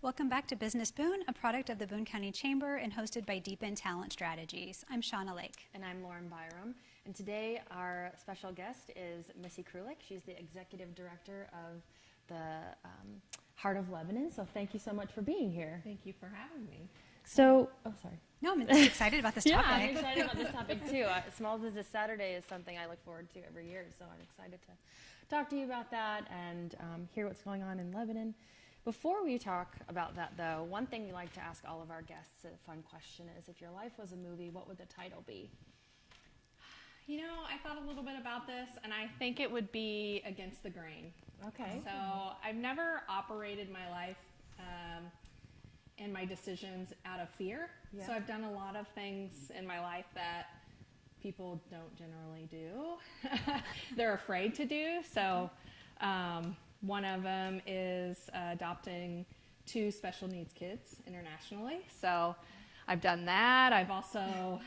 Welcome back to Business Boone, a product of the Boone County Chamber and hosted by Deepen Talent Strategies. I'm Shauna Lake. And I'm Lauren Byram. And today our special guest is Missy Krulik. She's the Executive Director of the Heart of Lebanon. So thank you so much for being here. Thank you for having me. So, sorry. No, I'm excited about this topic. Yeah, I'm excited about this topic too. Small Business Saturday is something I look forward to every year, so I'm excited to talk to you about that and hear what's going on in Lebanon. Before we talk about that, though, one thing we like to ask all of our guests, a fun question, is if your life was a movie, what would the title be? You know, I thought a little bit about this, and I think it would be Against the Grain. Okay. So I've never operated my life and my decisions out of fear. Yeah. So I've done a lot of things in my life that people don't generally do. They're afraid to do. So one of them is adopting 2 special needs kids internationally. So I've done that. I've also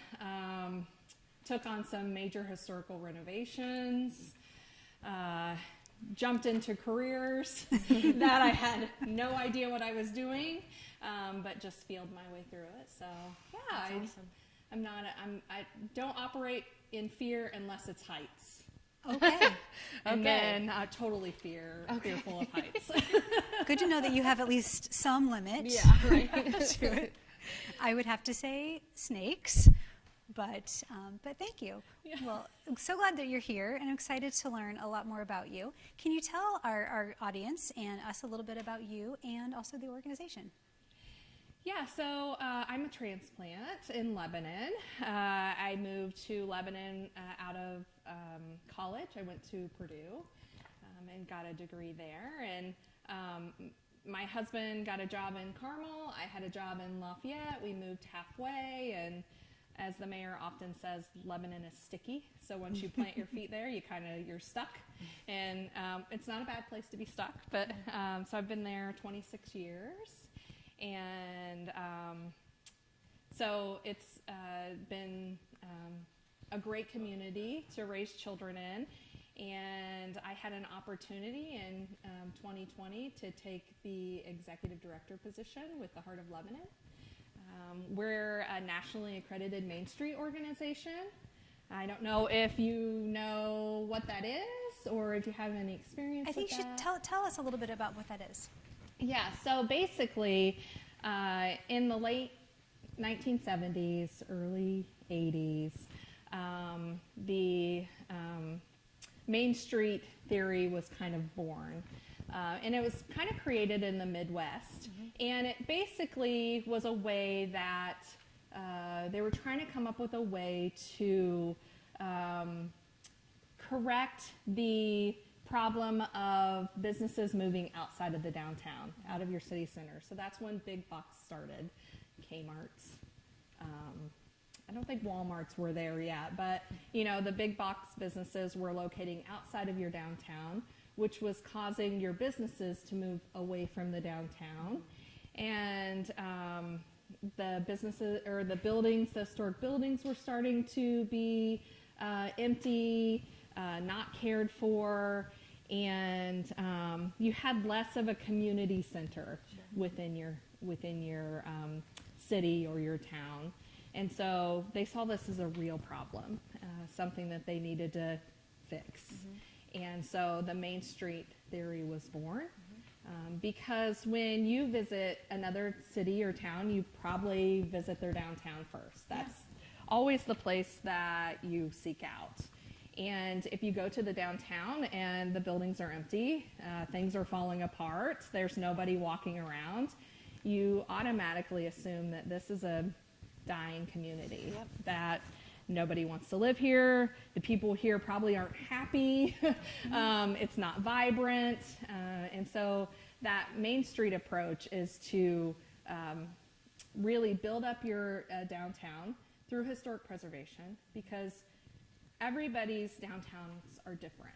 took on some major historical renovations, jumped into careers that I had no idea what I was doing, but just feeled my way through it. So yeah, awesome. I don't operate in fear unless it's heights. Okay. And then totally fearful of heights. Good to know that you have at least some limit. Yeah, right. To it. I would have to say snakes, but thank you. Yeah. Well, I'm so glad that you're here, and I'm excited to learn a lot more about you. Can you tell our audience and us a little bit about you and also the organization? Yeah, so I'm a transplant in Lebanon. I moved to Lebanon out of college. I went to Purdue and got a degree there. And my husband got a job in Carmel. I had a job in Lafayette. We moved halfway, and as the mayor often says, Lebanon is sticky. So once you plant your feet there, you're stuck. And it's not a bad place to be stuck. But so I've been there 26 years. And so it's been a great community to raise children in. And I had an opportunity in 2020 to take the executive director position with the Heart of Lebanon. We're a nationally accredited Main Street organization. I don't know if you know what that is or if you have any experience with that. I think you should tell us a little bit about what that is. Yeah, so basically, in the late 1970s, early 80s, the Main Street theory was kind of born. And it was kind of created in the Midwest. Mm-hmm. And it basically was a way that they were trying to come up with a way to correct the problem of businesses moving outside of the downtown, out of your city center. So that's when big box started, Kmart's. I don't think Walmart's were there yet, but the big box businesses were locating outside of your downtown, which was causing your businesses to move away from the downtown. And the businesses or the buildings, the historic buildings were starting to be empty, not cared for, and you had less of a community center within your city or your town. And so they saw this as a real problem, something that they needed to fix. Mm-hmm. And so the Main Street theory was born. Mm-hmm. Because when you visit another city or town, you probably visit their downtown first. That's always the place that you seek out. And if you go to the downtown and the buildings are empty, things are falling apart, there's nobody walking around, you automatically assume that this is a dying community, that nobody wants to live here, the people here probably aren't happy, it's not vibrant, and so that Main Street approach is to really build up your downtown through historic preservation, because everybody's downtowns are different.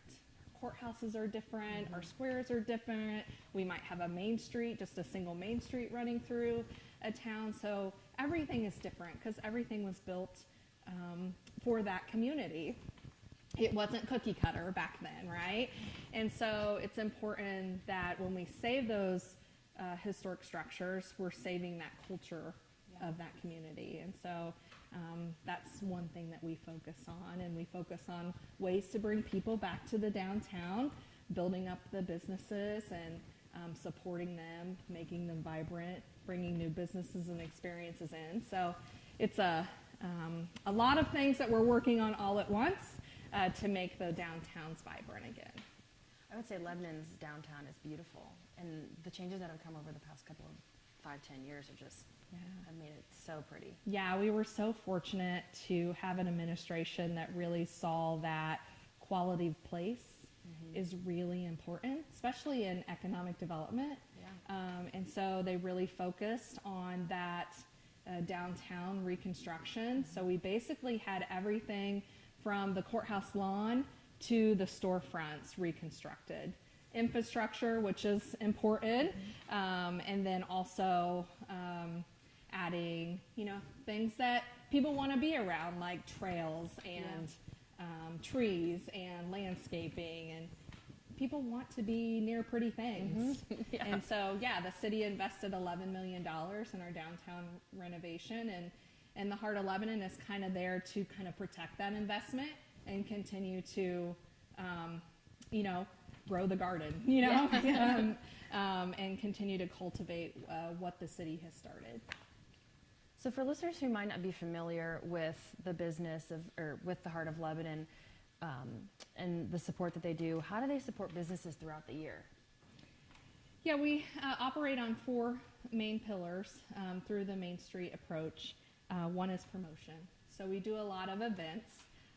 Our courthouses are different, our squares are different, we might have a main street, just a single main street running through a town, so everything is different because everything was built for that community. It wasn't cookie cutter back then, right? And so it's important that when we save those historic structures, we're saving that culture of that community. And so that's one thing that we focus on, and we focus on ways to bring people back to the downtown, building up the businesses and supporting them, making them vibrant, bringing new businesses and experiences in. So it's a lot of things that we're working on all at once to make the downtowns vibrant again. I would say Lebanon's downtown is beautiful, and the changes that have come over the past couple of 5-10 years have just have made it so pretty. Yeah, we were so fortunate to have an administration that really saw that quality of place is really important, especially in economic development. Yeah. And so they really focused on that downtown reconstruction. So we basically had everything from the courthouse lawn to the storefronts reconstructed. Infrastructure, which is important, and then also adding, things that people want to be around, like trails and trees and landscaping, and people want to be near pretty things. And so, the city invested $11 million in our downtown renovation, and the Heart of Lebanon is kind of there to kind of protect that investment and continue to, grow the garden, and continue to cultivate what the city has started. So for listeners who might not be familiar with the business or with the Heart of Lebanon and the support that they do, how do they support businesses throughout the year? Yeah, we operate on 4 main pillars through the Main Street approach. One is promotion. So we do a lot of events.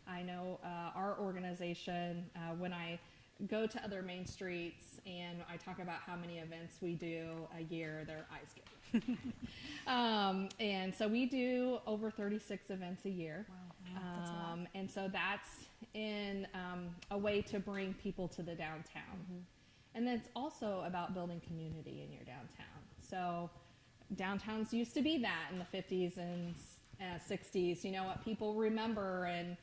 I know our organization, when I go to other main streets and I talk about how many events we do a year, their eyes get big. And so we do over 36 events a year. Wow, that's a lot. And so that's in a way to bring people to the downtown. And then it's also about building community in your downtown. So downtowns used to be that in the 50s and 60s. What people remember and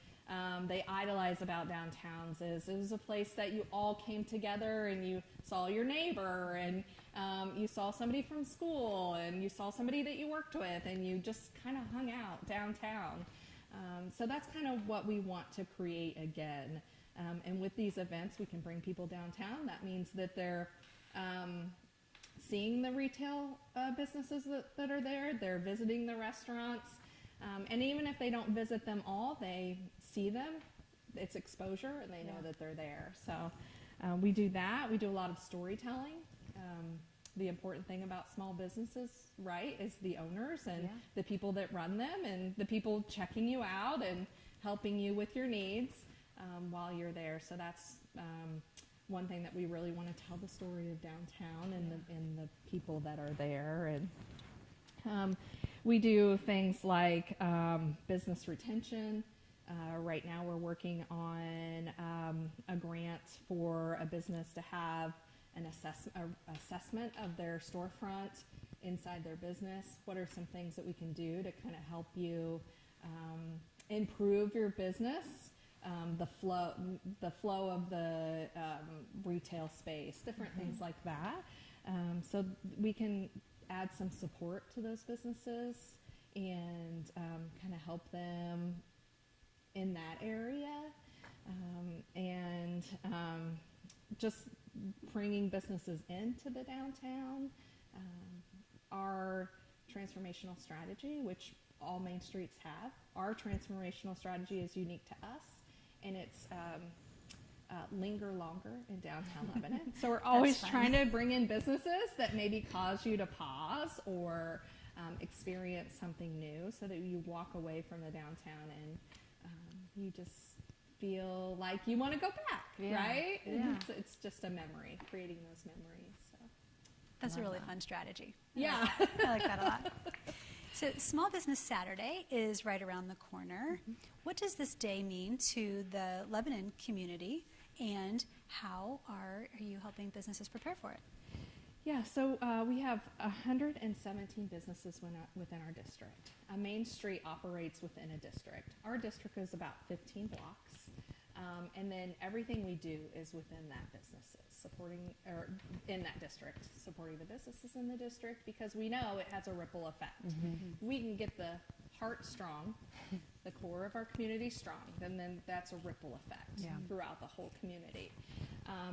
they idolize about downtowns is it was a place that you all came together and you saw your neighbor and you saw somebody from school and you saw somebody that you worked with and you just kind of hung out downtown. So that's kind of what we want to create again. And with these events, we can bring people downtown. That means that they're seeing the retail businesses that are there. They're visiting the restaurants. And even if they don't visit them all, they see them. It's exposure, and they know that they're there. So we do that. We do a lot of storytelling. The important thing about small businesses, right, is the owners and the people that run them and the people checking you out and helping you with your needs while you're there. So that's one thing that we really want to tell the story of downtown and the people that are there. And we do things like business retention. Right now we're working on a grant for a business to have an assessment of their storefront inside their business. What are some things that we can do to kind of help you improve your business, the flow of the retail space, different things like that. So we can add some support to those businesses and kind of help them in that area, and just bringing businesses into the downtown. Our transformational strategy, which all main streets have, our transformational strategy is unique to us, and it's linger longer in downtown Lebanon. So we're always trying to bring in businesses that maybe cause you to pause or experience something new, so that you walk away from the downtown and you just feel like you want to go back, right? Yeah. It's just a memory, creating those memories. So. That's a really fun strategy. Yeah. I like that a lot. So Small Business Saturday is right around the corner. What does this day mean to the Lebanon community, and how are you helping businesses prepare for it? Yeah, so we have 117 businesses within our district. Main Street operates within a district. Our district is about 15 blocks, and then everything we do is within that businesses. supporting, or in that district, supporting the businesses in the district, because we know it has a ripple effect. We can get the heart strong, the core of our community strong, and then that's a ripple effect throughout the whole community.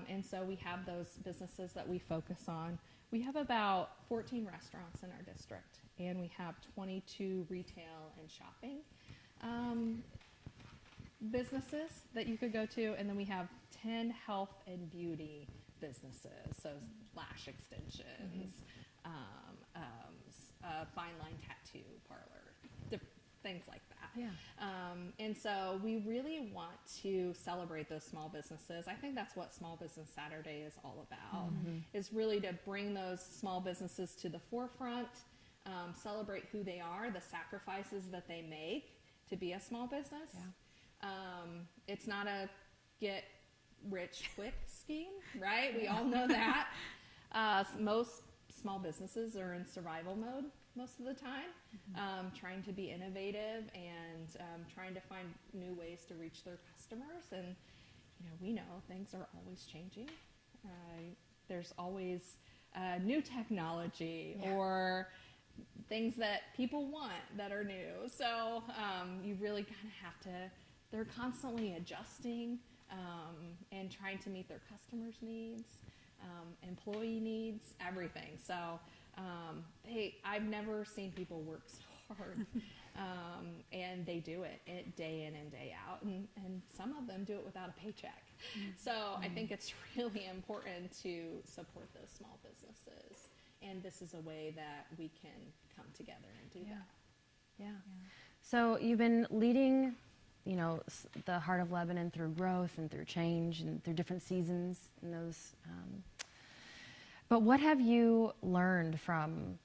And so we have those businesses that we focus on. We have about 14 restaurants in our district, and we have 22 retail and shopping businesses that you could go to, and then we have 10 health and beauty businesses, so lash extensions, fine line tattoo parlor, things like that. And so we really want to celebrate those small businesses. I think that's what Small Business Saturday is all about, is really to bring those small businesses to the forefront, celebrate who they are, the sacrifices that they make to be a small business. It's not a get rich quick scheme, right? We all know that. Most small businesses are in survival mode most of the time, trying to be innovative and trying to find new ways to reach their customers. And we know things are always changing. There's always new technology or things that people want that are new. So you really kind of have to, they're constantly adjusting and trying to meet their customers' needs, employee needs, everything. So I've never seen people work so hard, and they do it day in and day out, and some of them do it without a paycheck. So I think it's really important to support those small businesses, and this is a way that we can come together and do that. So you've been leading, the Heart of Lebanon through growth and through change and through different seasons and those. But what have you learned from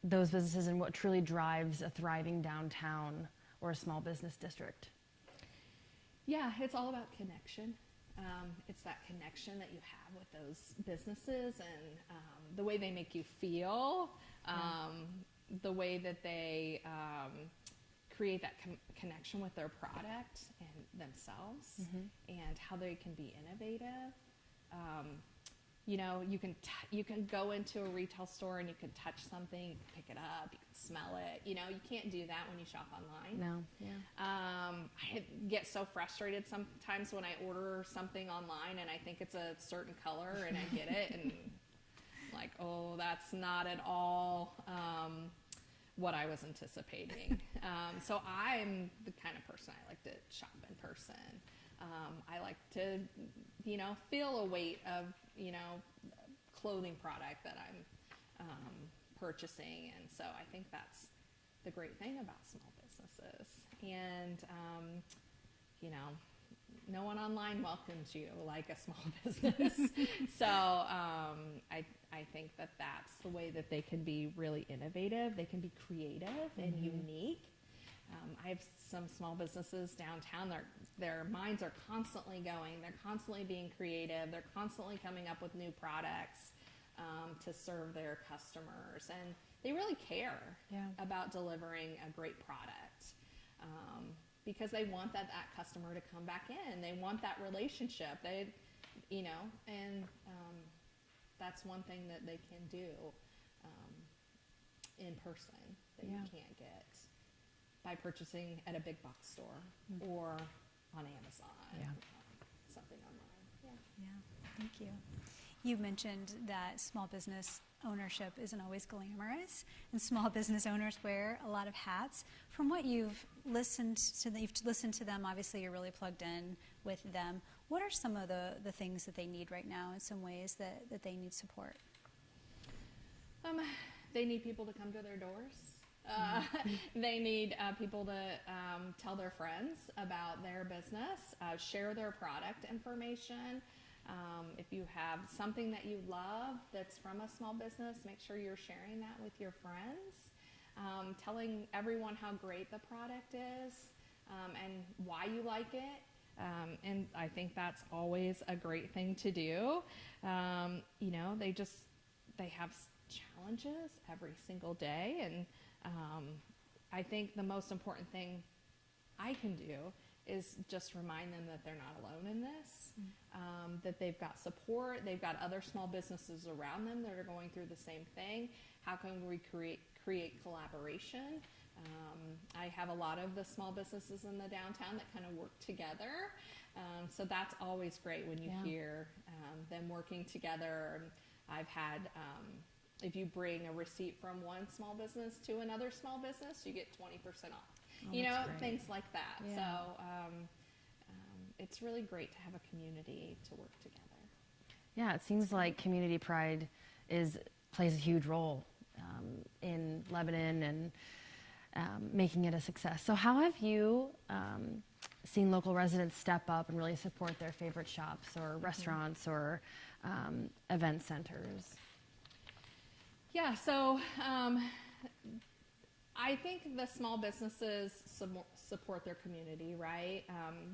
those businesses, and what truly drives a thriving downtown or a small business district? Yeah, it's all about connection. It's that connection that you have with those businesses, and the way they make you feel, the way that they create that connection with their product and themselves, and how they can be innovative. You can go into a retail store and you can touch something, you can pick it up, you can smell it. You can't do that when you shop online. No. I get so frustrated sometimes when I order something online and I think it's a certain color and I get it and like, oh, that's not at all what I was anticipating. So I'm the kind of person I like to shop in person. I like to, feel a weight of, clothing product that I'm purchasing. And so I think that's the great thing about small businesses. And, no one online welcomes you like a small business. So I think that that's the way that they can be really innovative. They can be creative and unique. I have some small businesses downtown. Their minds are constantly going. They're constantly being creative. They're constantly coming up with new products to serve their customers. And they really care about delivering a great product because they want that customer to come back in. They want that relationship. And that's one thing that they can do in person that you can't get by purchasing at a big box store or on Amazon, something online. Thank you. You mentioned that small business ownership isn't always glamorous, and small business owners wear a lot of hats. From what you've listened to them, obviously you're really plugged in with them. What are some of the things that they need right now in some ways that they need support? They need people to come to their doors. They need people to tell their friends about their business, share their product information. If you have something that you love that's from a small business, make sure you're sharing that with your friends, telling everyone how great the product is and why you like it. And I think that's always a great thing to do. They have challenges every single day, and I think the most important thing I can do is just remind them that they're not alone in this, that they've got support, they've got other small businesses around them that are going through the same thing. How can we create collaboration? I have a lot of the small businesses in the downtown that kind of work together. So that's always great when you hear them working together. I've had, if you bring a receipt from one small business to another small business, you get 20% off. Oh, You know, great. things like that. Yeah. So it's really great to have a community to work together. Yeah, it seems like community pride plays a huge role in Lebanon and making it a success. So how have you seen local residents step up and really support their favorite shops or restaurants or event centers? Yeah, so I think the small businesses support their community, right?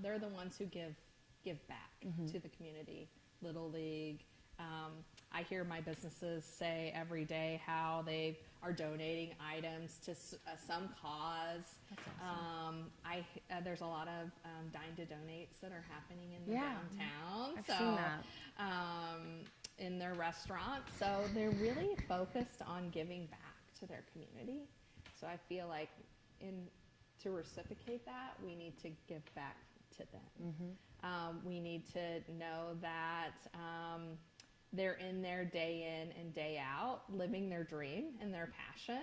They're the ones who give back to the community. Little League. I hear my businesses say every day how they are donating items to some cause. That's awesome. There's a lot of Dine to Donates that are happening in the downtown. I've seen that. In their restaurants. So they're really focused on giving back to their community. So I feel like to reciprocate that, we need to give back to them. We need to know that they're in there day in and day out, living their dream and their passion.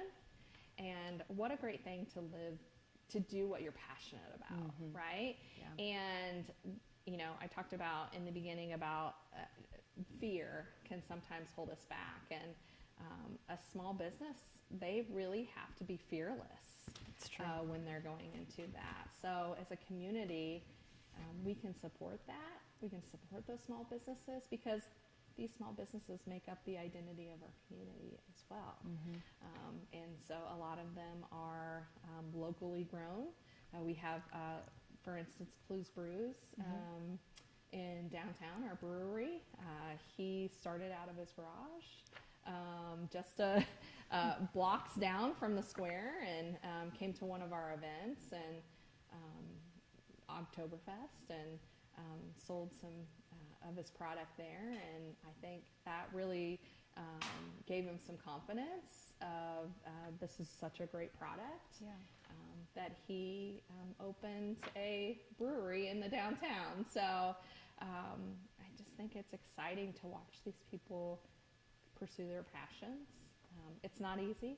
And what a great thing to do what you're passionate about, right? Yeah. And, you know, I talked about in the beginning about fear can sometimes hold us back. And a small business, they really have to be fearless. It's true. When they're going into that. So as a community, we can support that. We can support those small businesses because these small businesses make up the identity of our community as well. And so a lot of them are locally grown. We have, for instance, Clues Brews in downtown, our brewery. He started out of his garage, just blocks down from the square, and came to one of our events and Oktoberfest and sold some of his product there, and I think that really gave him some confidence of this is such a great product that he opened a brewery in the downtown. So I just think it's exciting to watch these people pursue their passions. It's not easy,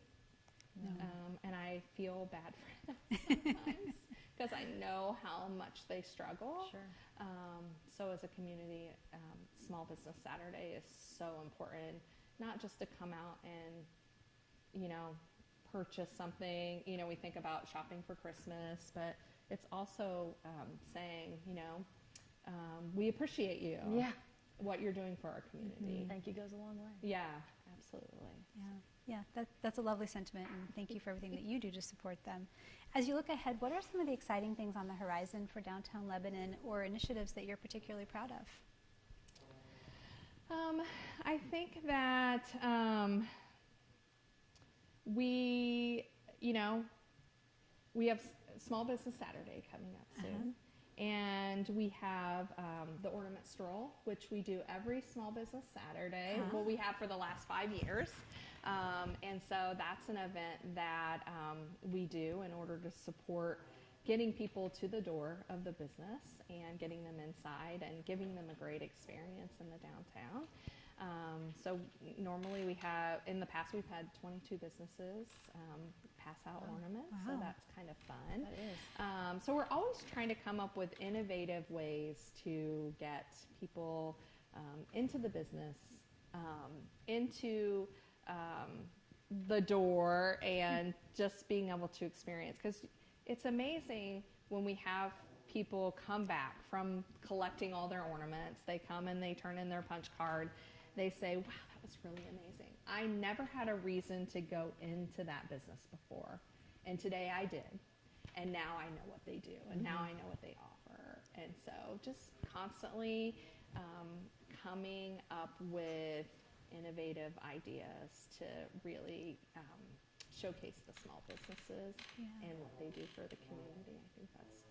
and I feel bad for them sometimes because I know how much they struggle. Sure. So as a community, Small Business Saturday is so important, not just to come out and, you know, purchase something. You know, we think about shopping for Christmas, but it's also saying, you know, we appreciate you. Yeah. What you're doing for our community. Thank you goes a long way. Yeah, absolutely. Yeah, that's a lovely sentiment, and thank you for everything that you do to support them. As you look ahead, what are some of the exciting things on the horizon for downtown Lebanon or initiatives that you're particularly proud of? I think that we have Small Business Saturday coming up soon. And we have the Ornament Stroll, which we do every Small Business Saturday. Well, we have for the last 5 years. And so that's an event that we do in order to support getting people to the door of the business and getting them inside and giving them a great experience in the downtown. So normally we have, in the past we've had 22 businesses pass out ornaments, so that's kind of fun. That is. So we're always trying to come up with innovative ways to get people into the business, into the door, and just being able to experience. Because it's amazing when we have people come back from collecting all their ornaments. They come and they turn in their punch card. They say, wow, that was really amazing. I never had a reason to go into that business before. And today I did. And now I know what they do. And now I know what they offer. And so just constantly coming up with innovative ideas to really showcase the small businesses and what they do for the community. I think that's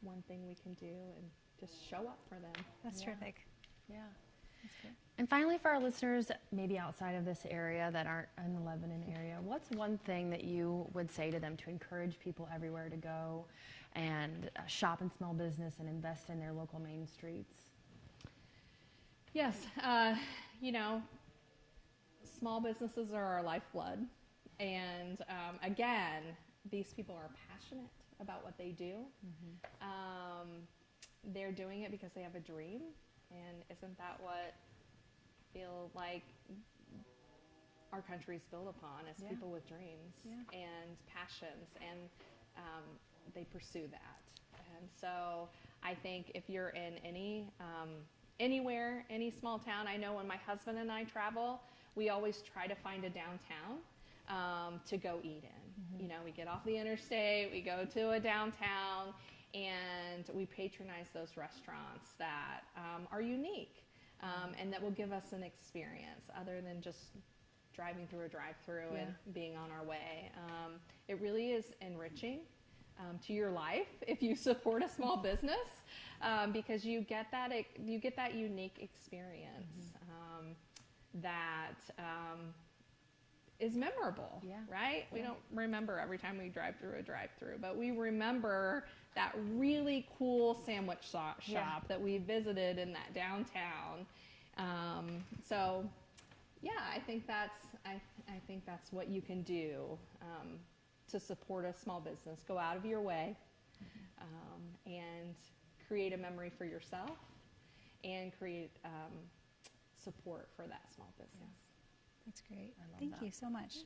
one thing we can do and just show up for them. That's Yeah. terrific. Yeah. That's great. And finally, for our listeners, maybe outside of this area that aren't in the Lebanon area, what's one thing that you would say to them to encourage people everywhere to go and shop in small business and invest in their local main streets? Yes, you know, small businesses are our lifeblood. And again, these people are passionate about what they do. They're doing it because they have a dream. And isn't that what I feel like our country's built upon, is Yeah. people with dreams Yeah. and passions, and they pursue that. And so I think if you're in anywhere, any small town, I know when my husband and I travel, we always try to find a downtown to go eat in. You know, we get off the interstate, we go to a downtown, and we patronize those restaurants that are unique and that will give us an experience other than just driving through a drive-through and being on our way. It really is enriching to your life if you support a small business, because you get that unique experience that is memorable, right? We don't remember every time we drive through a drive-through, but we remember that really cool sandwich shop that we visited in that downtown. So, yeah, I think that's what you can do to support a small business. Go out of your way and create a memory for yourself and create support for that small business. That's great. I love Thank that. you so much.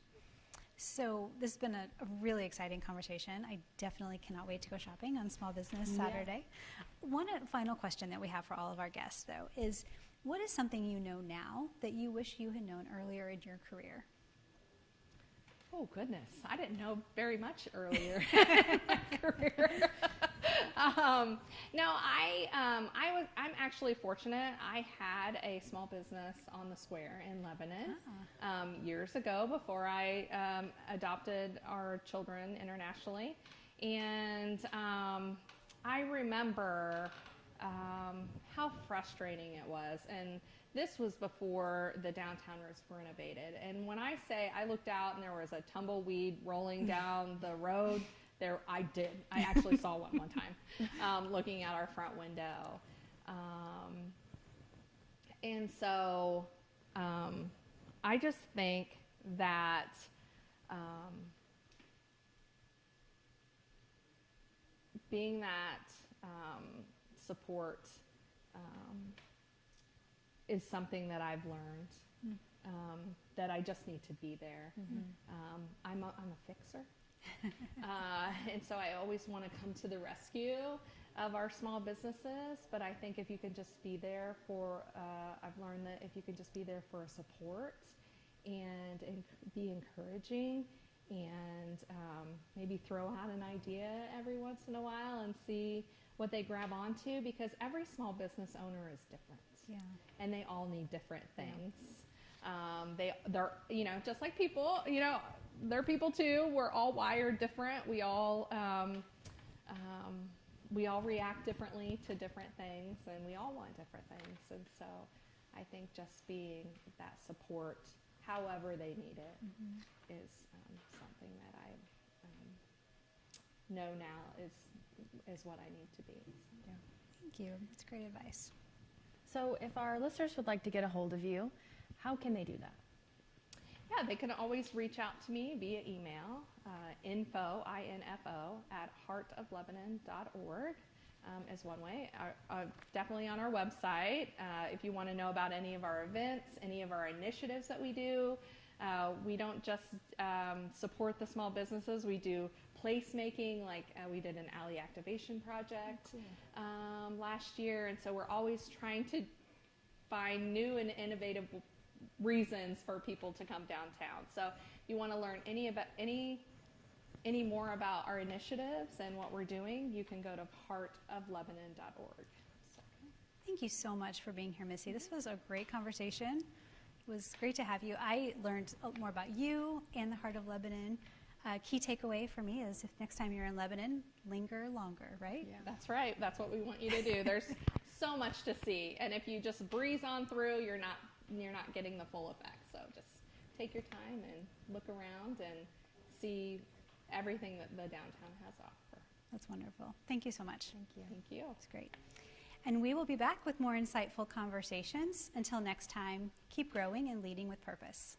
So this has been a really exciting conversation. I definitely cannot wait to go shopping on Small Business Saturday. One final question that we have for all of our guests, though, is what is something you know now that you wish you had known earlier in your career? Oh, goodness. I didn't know very much earlier in my career. No, I'm actually fortunate. I had a small business on the square in Lebanon years ago before I adopted our children internationally. And I remember how frustrating it was. And this was before the downtown was renovated. And when I say I looked out and there was a tumbleweed rolling down the road, I actually saw one time looking out our front window. And so I just think that being that support is something that I've learned, that I just need to be there. I'm a fixer. And so I always want to come to the rescue of our small businesses, but I think if you can just be there for, I've learned that if you can just be there for support and be encouraging and maybe throw out an idea every once in a while and see what they grab onto, because every small business owner is different. Yeah. And they all need different things. They're, you know, just like people, you know, they're people too. We're all wired different. We all react differently to different things, and we all want different things. And so I think just being that support, however they need it, is something that I know now is what I need to be. So. Thank you. That's great advice. So if our listeners would like to get a hold of you, how can they do that? Yeah, they can always reach out to me via email, info, at heartoflebanon.org is one way. Definitely on our website. If you want to know about any of our events, any of our initiatives that we do, we don't just support the small businesses. We do placemaking, like we did an alley activation project last year, and so we're always trying to find new and innovative reasons for people to come downtown. So if you want to learn any more about our initiatives and what we're doing, you can go to heartoflebanon.org. So. Thank you so much for being here, Missy. This was a great conversation. It was great to have you. I learned more about you and the Heart of Lebanon key takeaway for me is if next time you're in Lebanon, linger longer, right? Yeah. That's right. That's what we want you to do. There's so much to see, and if you just breeze on through, you're not getting the full effect. So just take your time and look around and see everything that the downtown has to offer. That's wonderful. Thank you so much. Thank you. Thank you. That's great. And we will be back with more insightful conversations. Until next time, keep growing and leading with purpose.